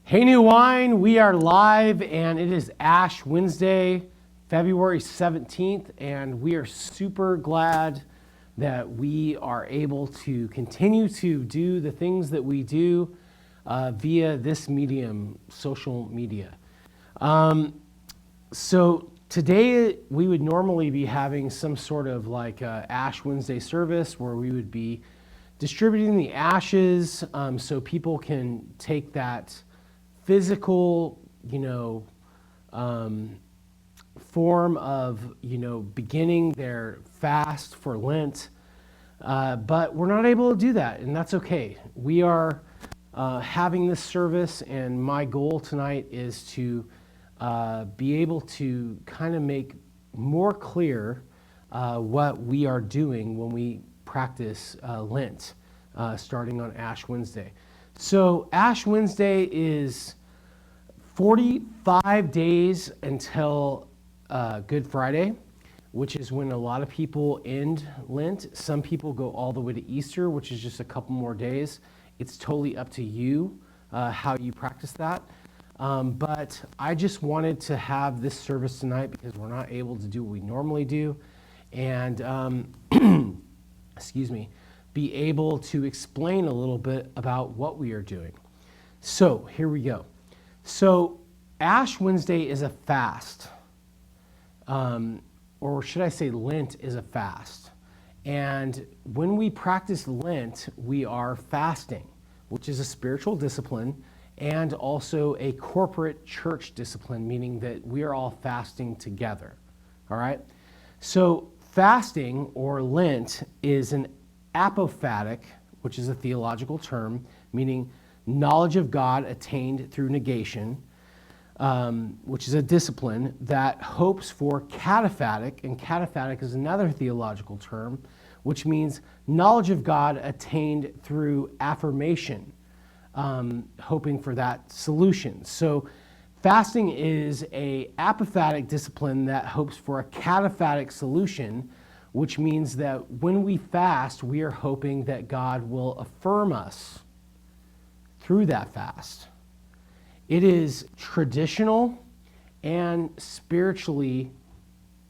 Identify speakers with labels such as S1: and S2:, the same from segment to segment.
S1: Hey, New Wine, we are live and it is Ash Wednesday, February 17th, and we are super glad that we are able to continue to do the things that we do via this medium, social media. So today we would normally be having some sort of like Ash Wednesday service where we would be distributing the ashes so people can take that physical, form of, beginning their fast for Lent. But we're not able to do that, and that's okay. We are having this service, and my goal tonight is to be able to kind of make more clear what we are doing when we practice Lent, starting on Ash Wednesday. So Ash Wednesday is 45 days until Good Friday, which is when a lot of people end Lent. Some people go all the way to Easter, which is just a couple more days. It's totally up to you how you practice that. But I just wanted to have this service tonight because we're not able to do what we normally do. And, excuse me, be able to explain a little bit about what we are doing. So here we go. So Ash Wednesday is a fast, or should I say Lent is a fast. And when we practice Lent, we are fasting, which is a spiritual discipline and also a corporate church discipline, meaning that we are all fasting together. All right? So fasting or Lent is an apophatic, which is a theological term, meaning knowledge of God attained through negation, which is a discipline that hopes for cataphatic, and cataphatic is another theological term, which means knowledge of God attained through affirmation, hoping for that solution. So fasting is a apophatic discipline that hopes for a cataphatic solution, which means that when we fast, we are hoping that God will affirm us through that fast. It is traditional and spiritually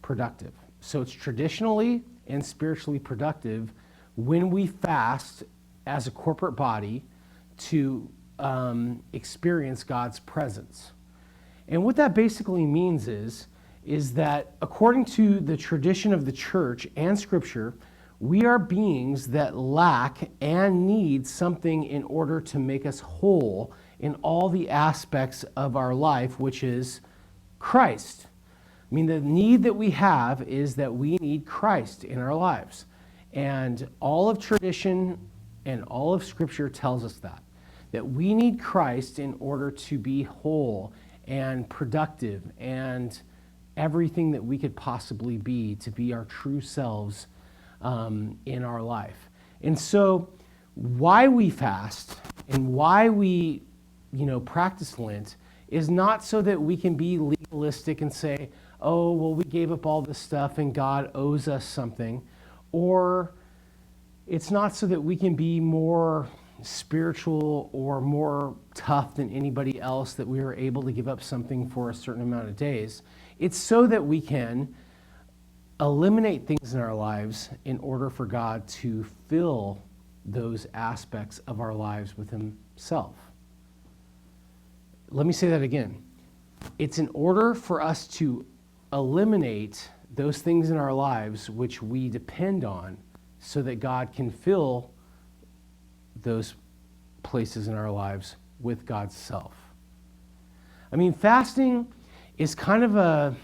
S1: productive. So it's traditionally and spiritually productive when we fast as a corporate body to experience God's presence. And what that basically means is that according to the tradition of the church and scripture, we are beings that lack and need something in order to make us whole in all the aspects of our life, which is Christ. I mean, the need that we have is that we need Christ in our lives. And all of tradition and all of scripture tells us that we need Christ in order to be whole and productive and everything that we could possibly be, to be our true selves in our life. And so why we fast and why we practice Lent is not so that we can be legalistic and say, oh, well, we gave up all this stuff and God owes us something. Or it's not so that we can be more spiritual or more tough than anybody else, that we are able to give up something for a certain amount of days. It's so that we can eliminate things in our lives in order for God to fill those aspects of our lives with Himself. Let me say that again. It's in order for us to eliminate those things in our lives which we depend on so that God can fill those places in our lives with God's self. I mean, fasting is kind of a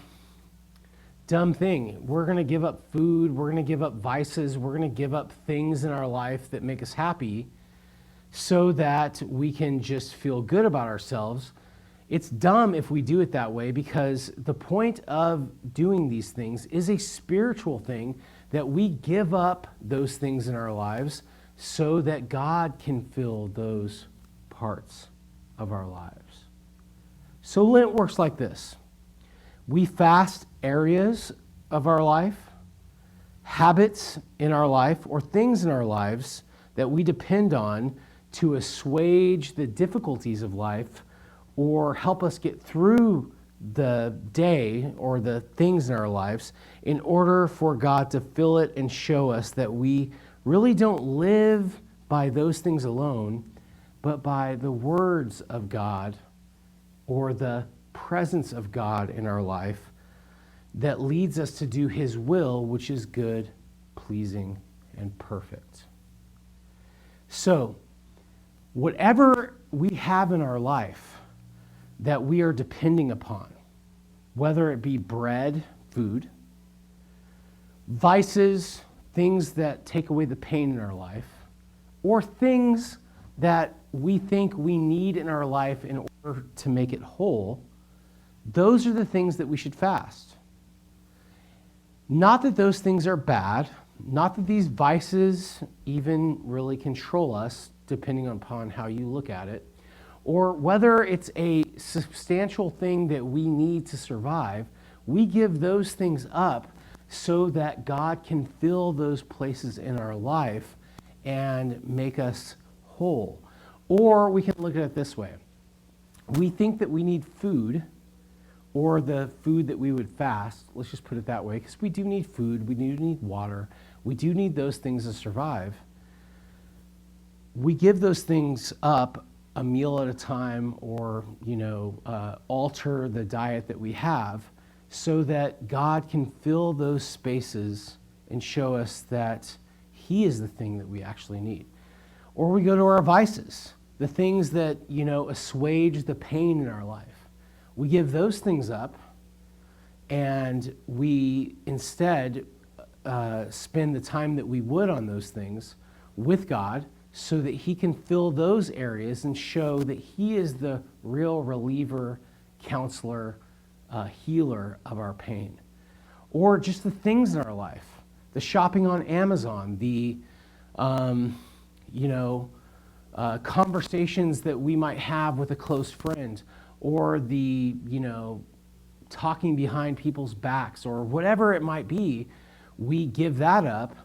S1: dumb thing. We're going to give up food, we're going to give up vices, we're going to give up things in our life that make us happy so that we can just feel good about ourselves. It's dumb if we do it that way, because the point of doing these things is a spiritual thing, that we give up those things in our lives so that God can fill those parts of our lives. So Lent works like this. We fast areas of our life, habits in our life, or things in our lives that we depend on to assuage the difficulties of life or help us get through the day or the things in our lives in order for God to fill it and show us that we really don't live by those things alone, but by the words of God or the presence of God in our life that leads us to do His will, which is good, pleasing, and perfect. So, whatever we have in our life that we are depending upon, whether it be bread, food, vices, things that take away the pain in our life, or things that we think we need in our life in order to make it whole, those are the things that we should fast. Not that those things are bad, not that these vices even really control us, depending upon how you look at it, or whether it's a substantial thing that we need to survive. We give those things up so that God can fill those places in our life and make us whole. Or we can look at it this way. We think that we need food, or the food that we would fast, let's just put it that way, because we do need food, we do need water, we do need those things to survive. We give those things up a meal at a time, or alter the diet that we have so that God can fill those spaces and show us that He is the thing that we actually need. Or we go to our vices, the things that assuage the pain in our life. We give those things up, and we instead spend the time that we would on those things with God, so that He can fill those areas and show that He is the real reliever, counselor, healer of our pain. Or just the things in our life, the shopping on Amazon, the conversations that we might have with a close friend, or the talking behind people's backs, or whatever it might be. We give that up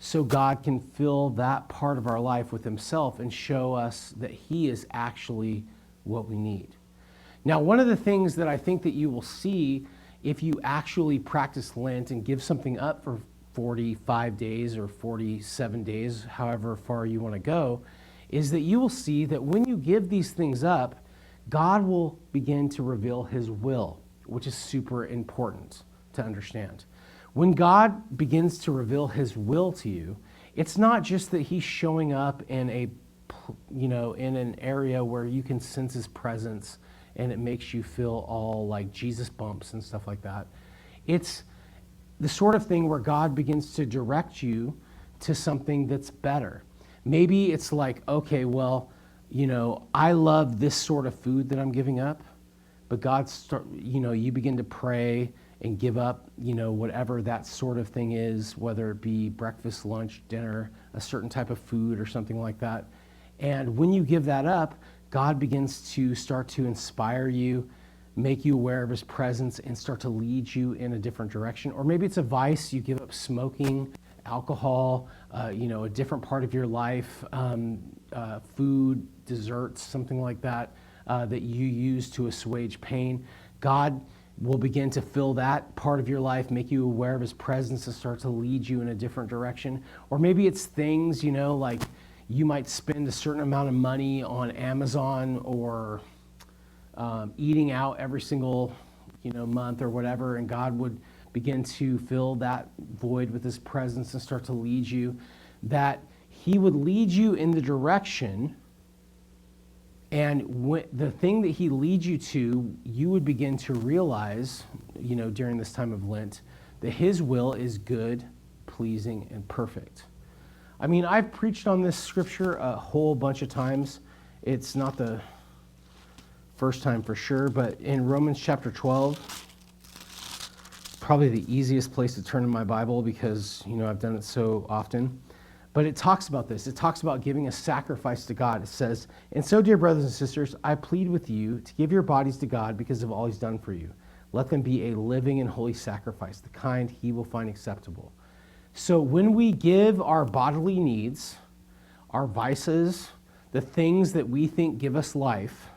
S1: so God can fill that part of our life with Himself and show us that He is actually what we need. Now, one of the things that I think that you will see if you actually practice Lent and give something up for 45 days or 47 days, however far you want to go, is that you will see that when you give these things up, God will begin to reveal His will, which is super important to understand. When God begins to reveal His will to you, it's not just that He's showing up in in an area where you can sense His presence and it makes you feel all like Jesus bumps and stuff like that. It's the sort of thing where God begins to direct you to something that's better. Maybe it's like, okay, well, I love this sort of food that I'm giving up, but you begin to pray and give up, whatever that sort of thing is, whether it be breakfast, lunch, dinner, a certain type of food or something like that. And when you give that up, God begins to start to inspire you, make you aware of His presence, and start to lead you in a different direction. Or maybe it's a vice, you give up smoking, alcohol, a different part of your life, food, desserts, something like that, that you use to assuage pain. God will begin to fill that part of your life, make you aware of His presence, and start to lead you in a different direction. Or maybe it's things, like you might spend a certain amount of money on Amazon, or eating out every single month or whatever, and God would begin to fill that void with His presence and start to lead you, that He would lead you in the direction, and the thing that He leads you to, you would begin to realize, during this time of Lent, that His will is good, pleasing, and perfect. I mean, I've preached on this scripture a whole bunch of times. It's not the first time for sure, but in Romans chapter 12, probably the easiest place to turn in my Bible because, I've done it so often. But it talks about this. It talks about giving a sacrifice to God. It says, "And so, dear brothers and sisters, I plead with you to give your bodies to God because of all He's done for you. Let them be a living and holy sacrifice, the kind He will find acceptable." So when we give our bodily needs, our vices, the things that we think give us life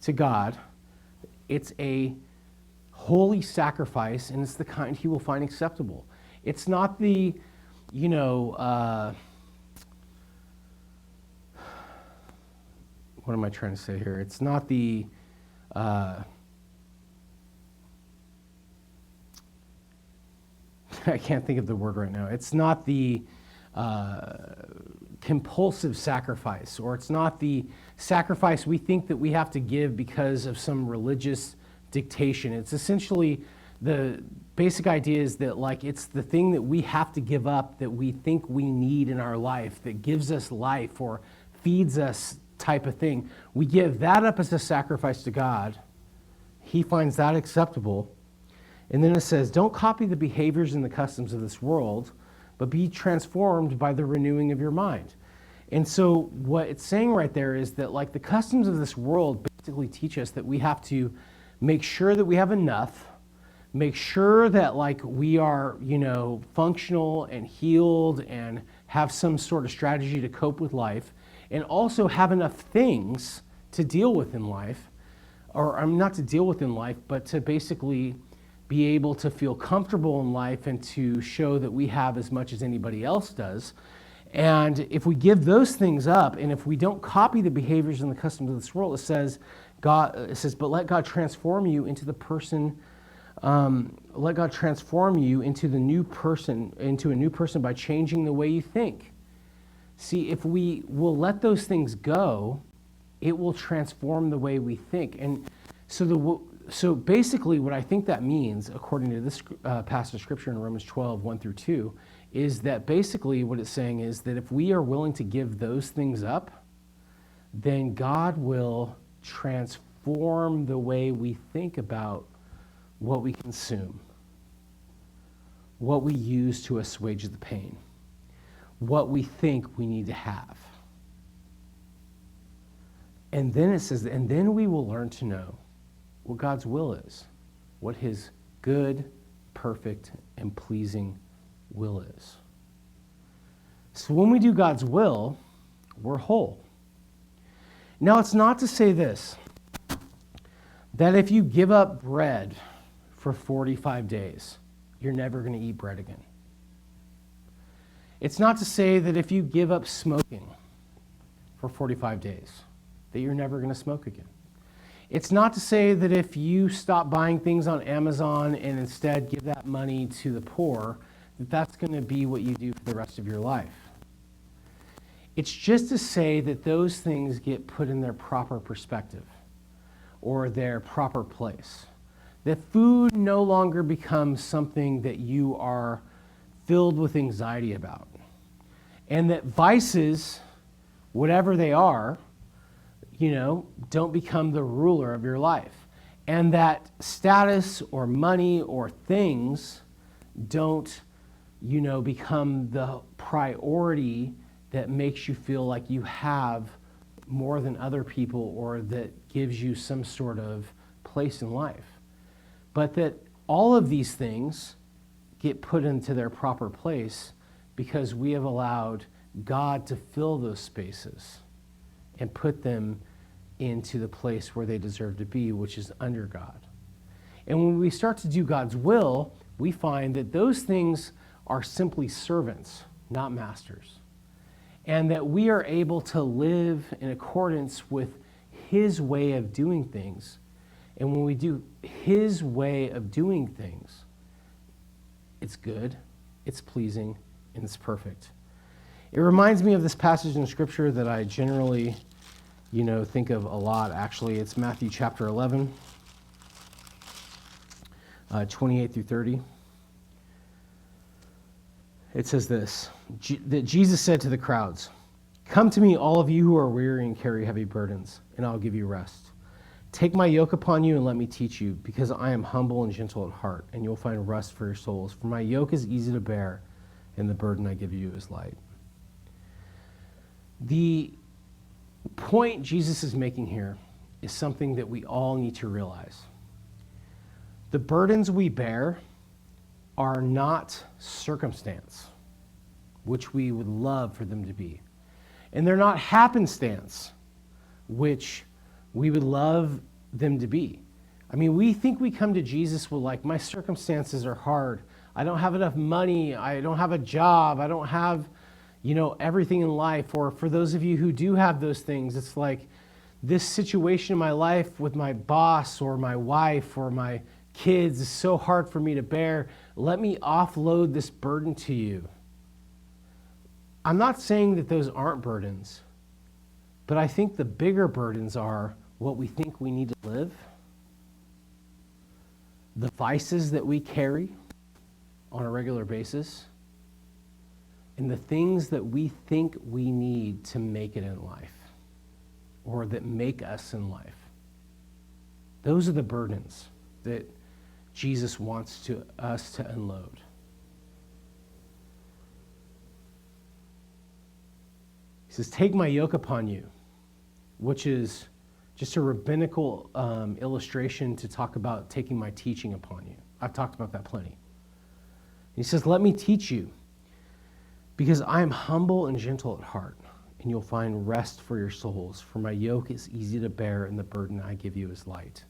S1: to God, It's a holy sacrifice, and it's the kind he will find acceptable. It's not the, what am I trying to say here? It's not the, I can't think of the word right now. It's not the compulsive sacrifice, or it's not the sacrifice we think that we have to give because of some religious dictation. It's essentially the basic idea is that it's the thing that we have to give up that we think we need in our life, that gives us life or feeds us type of thing. We give that up as a sacrifice to God. He finds that acceptable. And then it says, don't copy the behaviors and the customs of this world, but be transformed by the renewing of your mind. And so what it's saying right there is that the customs of this world basically teach us that we have to make sure that we have enough, make sure that we are, functional and healed and have some sort of strategy to cope with life, and also have enough things to deal with in life, or not to deal with in life, but to basically be able to feel comfortable in life and to show that we have as much as anybody else does. And if we give those things up, and if we don't copy the behaviors and the customs of this world, it says, but let God transform you into the person, let God transform you into a new person by changing the way you think. See, if we will let those things go, it will transform the way we think. And so basically what I think that means, according to this passage of Scripture in Romans 12, 1 through 2, is that basically what it's saying is that if we are willing to give those things up, then God will transform the way we think about what we consume, what we use to assuage the pain, what we think we need to have. And then it says, and then we will learn to know what God's will is, what his good, perfect, and pleasing will is. So when we do God's will, we're whole. Now, it's not to say this, that if you give up bread for 45 days, you're never going to eat bread again. It's not to say that if you give up smoking for 45 days, that you're never going to smoke again. It's not to say that if you stop buying things on Amazon and instead give that money to the poor, that that's going to be what you do for the rest of your life. It's just to say that those things get put in their proper perspective or their proper place. That food no longer becomes something that you are filled with anxiety about. And that vices, whatever they are, don't become the ruler of your life. And that status or money or things don't, become the priority that makes you feel like you have more than other people or that gives you some sort of place in life. But that all of these things get put into their proper place because we have allowed God to fill those spaces and put them into the place where they deserve to be, which is under God. And when we start to do God's will, we find that those things are simply servants, not masters. And that we are able to live in accordance with his way of doing things. And when we do his way of doing things, it's good, it's pleasing, and it's perfect. It reminds me of this passage in Scripture that I generally, think of a lot, actually. It's Matthew chapter 11, 28 through 30. It says this, that Jesus said to the crowds, "Come to me, all of you who are weary and carry heavy burdens, and I'll give you rest. Take my yoke upon you and let me teach you, because I am humble and gentle at heart, and you'll find rest for your souls. For my yoke is easy to bear, and the burden I give you is light." The point Jesus is making here is something that we all need to realize. The burdens we bear are not circumstance, which we would love for them to be. And they're not happenstance, which we would love them to be. I mean, we think we come to Jesus with like, my circumstances are hard. I don't have enough money. I don't have a job. I don't have, everything in life. Or for those of you who do have those things, it's like this situation in my life with my boss or my wife or my kids is so hard for me to bear. Let me offload this burden to you. I'm not saying that those aren't burdens, but I think the bigger burdens are what we think we need to live, the vices that we carry on a regular basis, and the things that we think we need to make it in life or that make us in life. Those are the burdens that Jesus wants us to unload. He says, take my yoke upon you, which is just a rabbinical illustration to talk about taking my teaching upon you. I've talked about that plenty. He says, let me teach you, because I am humble and gentle at heart, and you'll find rest for your souls. For my yoke is easy to bear, and the burden I give you is light.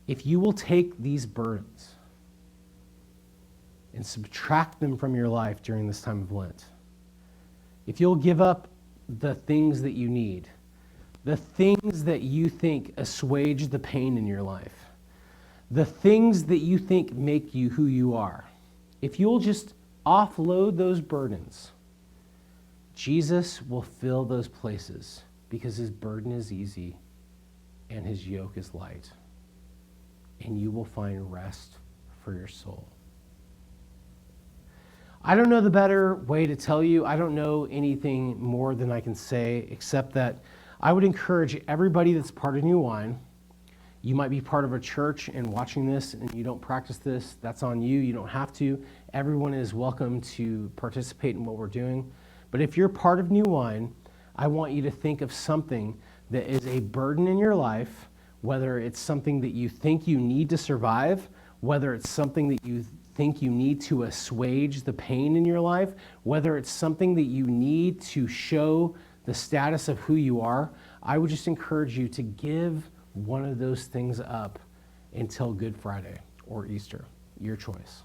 S1: If you will take these burdens and subtract them from your life during this time of Lent, if you'll give up the things that you need, the things that you think assuage the pain in your life, the things that you think make you who you are, if you'll just offload those burdens, Jesus will fill those places because his burden is easy and his yoke is light. And you will find rest for your soul. I don't know the better way to tell you. I don't know anything more than I can say, except that I would encourage everybody that's part of New Wine. You might be part of a church and watching this and you don't practice this. That's on you. You don't have to. Everyone is welcome to participate in what we're doing. But if you're part of New Wine, I want you to think of something that is a burden in your life, whether it's something that you think you need to survive, whether it's something that you think you need to assuage the pain in your life, whether it's something that you need to show the status of who you are. I would just encourage you to give one of those things up until Good Friday or Easter, your choice.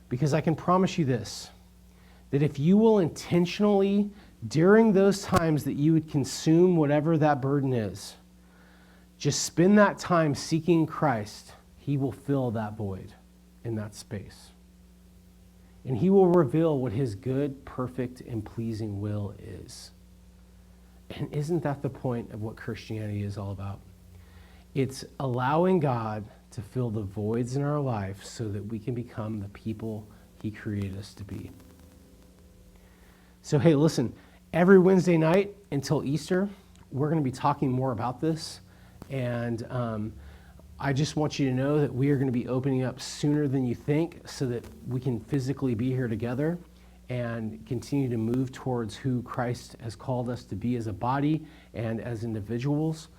S1: Because I can promise you this, that if you will intentionally, during those times that you would consume whatever that burden is, just spend that time seeking Christ, he will fill that void in that space. And he will reveal what his good, perfect, and pleasing will is. And isn't that the point of what Christianity is all about? It's allowing God to fill the voids in our life so that we can become the people he created us to be. So, hey, listen, every Wednesday night until Easter, we're going to be talking more about this. And I just want you to know that we are going to be opening up sooner than you think so that we can physically be here together and continue to move towards who Christ has called us to be as a body and as individuals.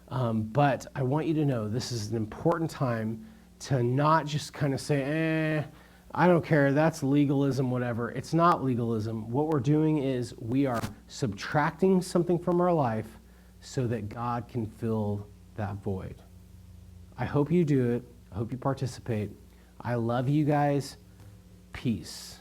S1: But I want you to know this is an important time to not just kind of say, I don't care, that's legalism, whatever. It's not legalism. What we're doing is we are subtracting something from our life so that God can fill that void. I hope you do it. I hope you participate. I love you guys. Peace.